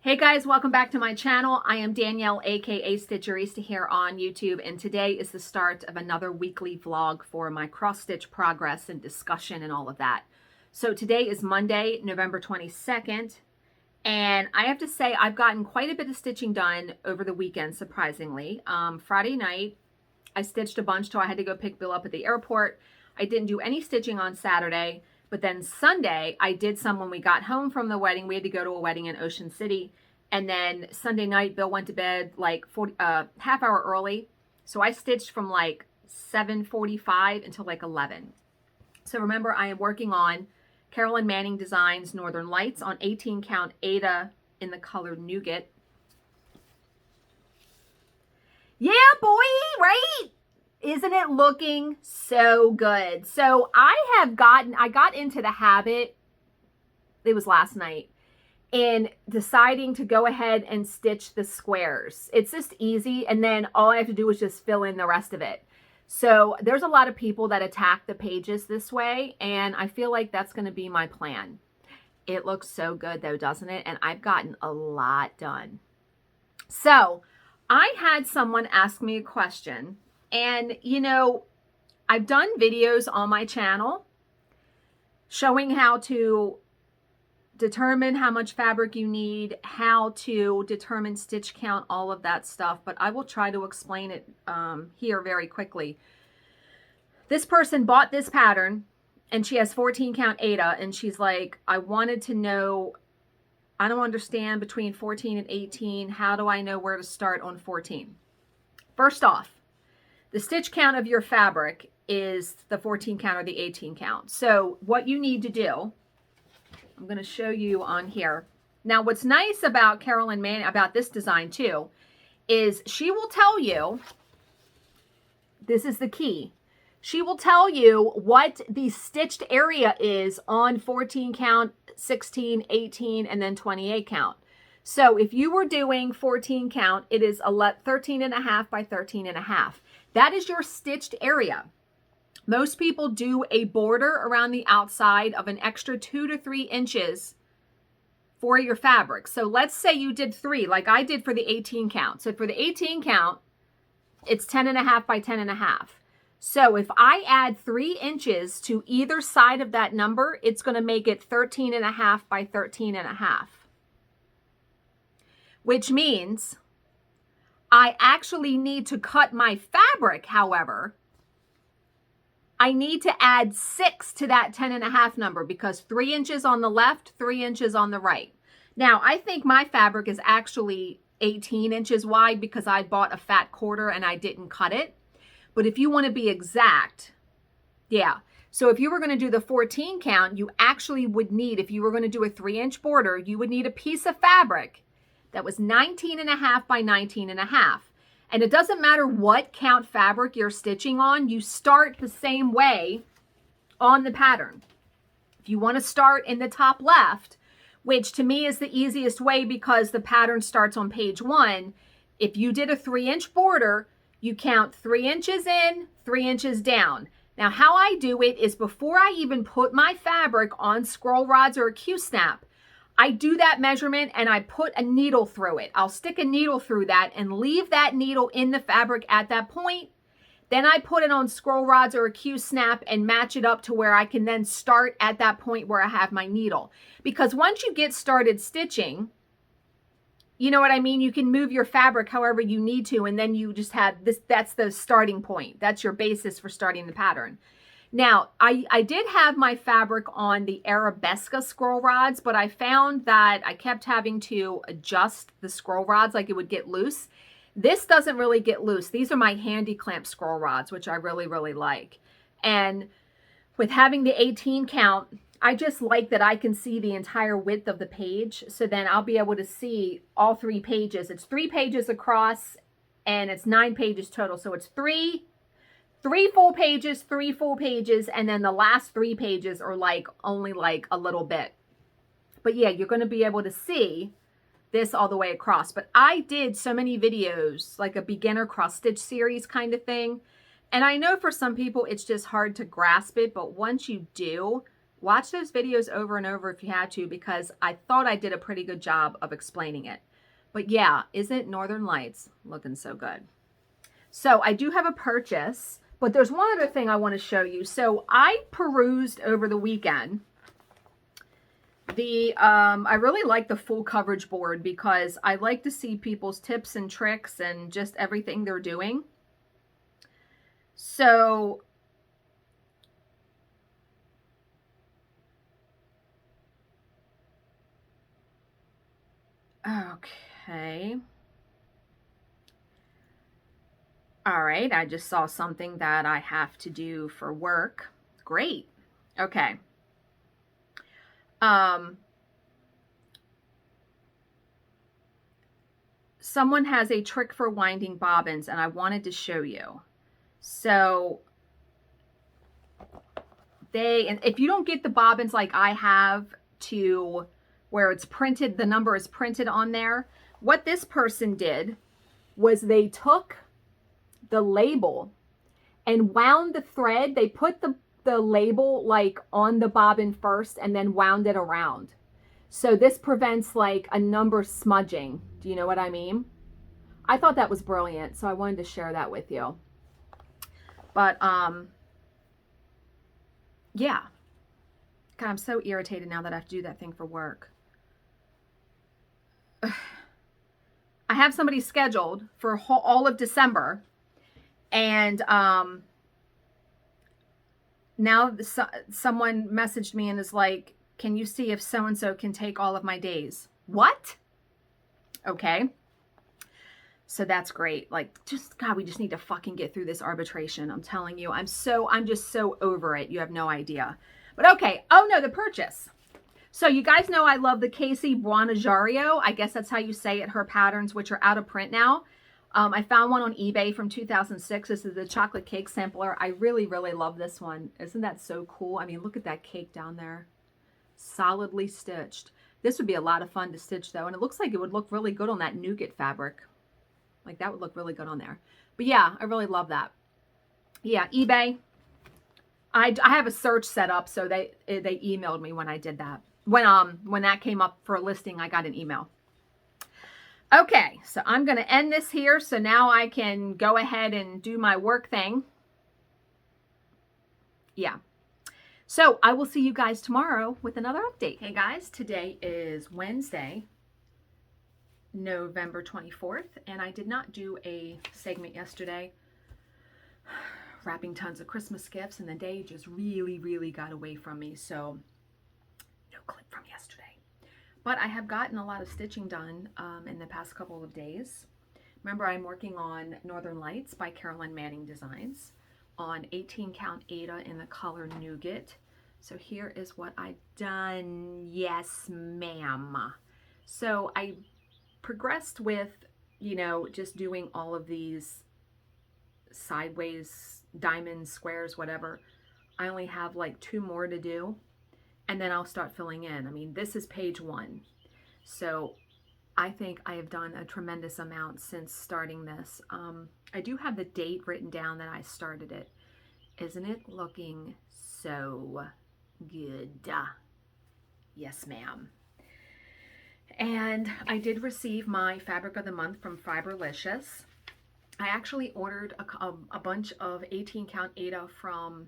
Hey guys, welcome back to my channel. I am Danielle, aka Stitcherista here on YouTube, and today is the start of another weekly vlog for my cross-stitch progress and discussion and all of that. So today is Monday, November 22nd, and I have to say I've gotten quite a bit of stitching done over the weekend, surprisingly. Friday night, I stitched a bunch till I had to go pick Bill up at the airport. I didn't do any stitching on Saturday. But then Sunday, I did some when we got home from the wedding. We had to go to a wedding in Ocean City. And then Sunday night, Bill went to bed like half hour early. So I stitched from like 7:45 until like 11. So remember, I am working on Carolyn Manning Designs Northern Lights on 18 count Aida in the color Nougat. Yeah, boy, right? Isn't it looking so good? So I got into the habit, it was last night, in deciding to go ahead and stitch the squares. It's just easy, and then all I have to do is just fill in the rest of it. So there's a lot of people that attack the pages this way, and I feel like that's going to be my plan. It looks so good though, doesn't it? And I've gotten a lot done. So I had someone ask me a question. And, you know, I've done videos on my channel showing how to determine how much fabric you need, how to determine stitch count, all of that stuff. But I will try to explain it here very quickly. This person bought this pattern and she has 14 count Aida. And she's like, I wanted to know, I don't understand between 14 and 18. How do I know where to start on 14? First off, the stitch count of your fabric is the 14 count or the 18 count. So what you need to do, I'm going to show you on here. Now, what's nice about Carolyn Manning, about this design too, is she will tell you, this is the key, she will tell you what the stitched area is on 14 count, 16, 18, and then 28 count. So if you were doing 14 count, it is 13 and a half by 13 and a half. That is your stitched area. Most people do a border around the outside of an extra 2 to 3 inches for your fabric. So let's say you did 3, like I did for the 18 count. So for the 18 count, it's 10 and a half by 10 and a half. So if I add 3 inches to either side of that number, it's going to make it 13 and a half by 13 and a half. Which means I actually need to cut my fabric, however, I need to add 6 to that 10 and a half number because 3 inches on the left, 3 inches on the right. Now, I think my fabric is actually 18 inches wide because I bought a fat quarter and I didn't cut it. But if you want to be exact, yeah. So if you were going to do the 14 count, you actually would need, if you were going to do a 3-inch border, you would need a piece of fabric that was 19 and a half by 19 and a half. And it doesn't matter what count fabric you're stitching on, you start the same way on the pattern. If you want to start in the top left, which to me is the easiest way because the pattern starts on page 1, if you did a 3-inch border, you count 3 inches in, 3 inches down. Now how I do it is before I even put my fabric on scroll rods or a Q-snap, I do that measurement and I put a needle through it. I'll stick a needle through that and leave that needle in the fabric at that point. Then I put it on scroll rods or a Q-snap and match it up to where I can then start at that point where I have my needle. Because once you get started stitching, you know what I mean? You can move your fabric however you need to, and then you just have this, that's the starting point. That's your basis for starting the pattern. Now, I did have my fabric on the Arabesque scroll rods, but I found that I kept having to adjust the scroll rods like it would get loose. This doesn't really get loose. These are my Handi clamp scroll rods, which I really, really like. And with having the 18 count, I just like that I can see the entire width of the page. So then I'll be able to see all 3 pages. It's 3 pages across and it's 9 pages total. So it's 3 full pages, 3 full pages, and then the last 3 pages are like only like a little bit. But yeah, you're going to be able to see this all the way across. But I did so many videos, like a beginner cross stitch series kind of thing. And I know for some people it's just hard to grasp it, but once you do, Watch those videos over and over if you had to, because I thought I did a pretty good job of explaining it. But yeah, isn't Northern Lights looking so good? So I do have a purchase, but there's one other thing I want to show you. So I perused over the weekend. I really like the full coverage board because I like to see people's tips and tricks and just everything they're doing. So okay. All right, I just saw something that I have to do for work. Great. Okay. Someone has a trick for winding bobbins, and I wanted to show you. So and if you don't get the bobbins like I have to where it's printed, the number is printed on there, what this person did was they took the label and wound the thread. They put the label like on the bobbin first and then wound it around. So this prevents like a number smudging. Do you know what I mean? I thought that was brilliant, so I wanted to share that with you. But yeah. God, I'm so irritated now that I have to do that thing for work. I have somebody scheduled for all of December, and now someone messaged me and is like, can you see if so-and-so can take all of my days? What? Okay. So that's great. Like, just, God, we just need to fucking get through this arbitration. I'm telling you, I'm just so over it. You have no idea. But okay. Oh no, the purchase. So you guys know I love the Casey Buonajario. I guess that's how you say it. Her patterns, which are out of print now. I found one on eBay from 2006. This is the chocolate cake sampler. I really, really love this one. Isn't that so cool? I mean, look at that cake down there. Solidly stitched. This would be a lot of fun to stitch though. And it looks like it would look really good on that Nougat fabric. Like that would look really good on there. But yeah, I really love that. Yeah, eBay. I have a search set up, so they emailed me when I did that. When that came up for a listing, I got an email. Okay, so I'm going to end this here, so now I can go ahead and do my work thing. Yeah. So I will see you guys tomorrow with another update. Hey guys, today is Wednesday, November 24th, and I did not do a segment yesterday. Wrapping tons of Christmas gifts, and the day just really, really got away from me, so no clip from yesterday. But I have gotten a lot of stitching done in the past couple of days. Remember, I'm working on Northern Lights by Carolyn Manning Designs on 18 count Aida in the color Nougat. So here is what I've done. Yes, ma'am. So I progressed with, you know, just doing all of these sideways diamonds, squares, whatever. I only have like 2 more to do, and then I'll start filling in. I mean, this is page 1. So I think I have done a tremendous amount since starting this. I do have the date written down that I started it. Isn't it looking so good? Yes, ma'am. And I did receive my Fabric of the Month from Fiberlicious. I actually ordered a bunch of 18 count Aida from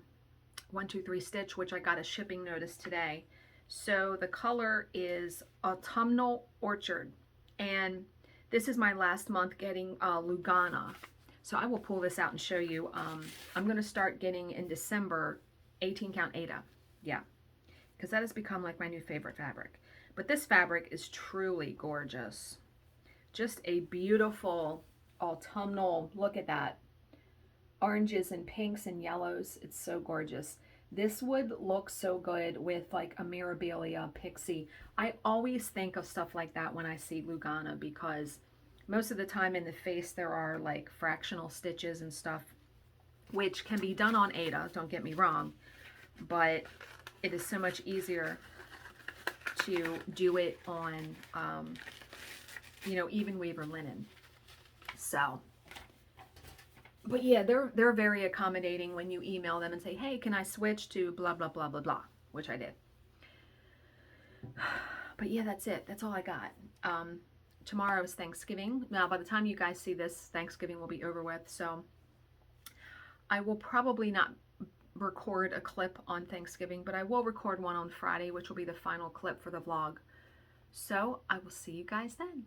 123 Stitch, which I got a shipping notice today. So the color is Autumnal Orchard, and this is my last month getting Lugana. So I will pull this out and show you. I'm going to start getting in December 18 count Aida. Yeah, because that has become like my new favorite fabric. But this fabric is truly gorgeous. Just a beautiful autumnal, look at that. Oranges and pinks and yellows. It's so gorgeous. This would look so good with like a Mirabilia Pixie. I always think of stuff like that when I see Lugana, because most of the time in the face there are like fractional stitches and stuff, which can be done on Aida, don't get me wrong, but it is so much easier to do it on, you know, even weaver linen. So, but yeah, they're very accommodating when you email them and say, hey, can I switch to blah, blah, blah, blah, blah. which I did. But yeah, that's it. That's all I got. Tomorrow is Thanksgiving. Now, by the time you guys see this, Thanksgiving will be over with. So I will probably not record a clip on Thanksgiving, but I will record one on Friday, which will be the final clip for the vlog. So I will see you guys then.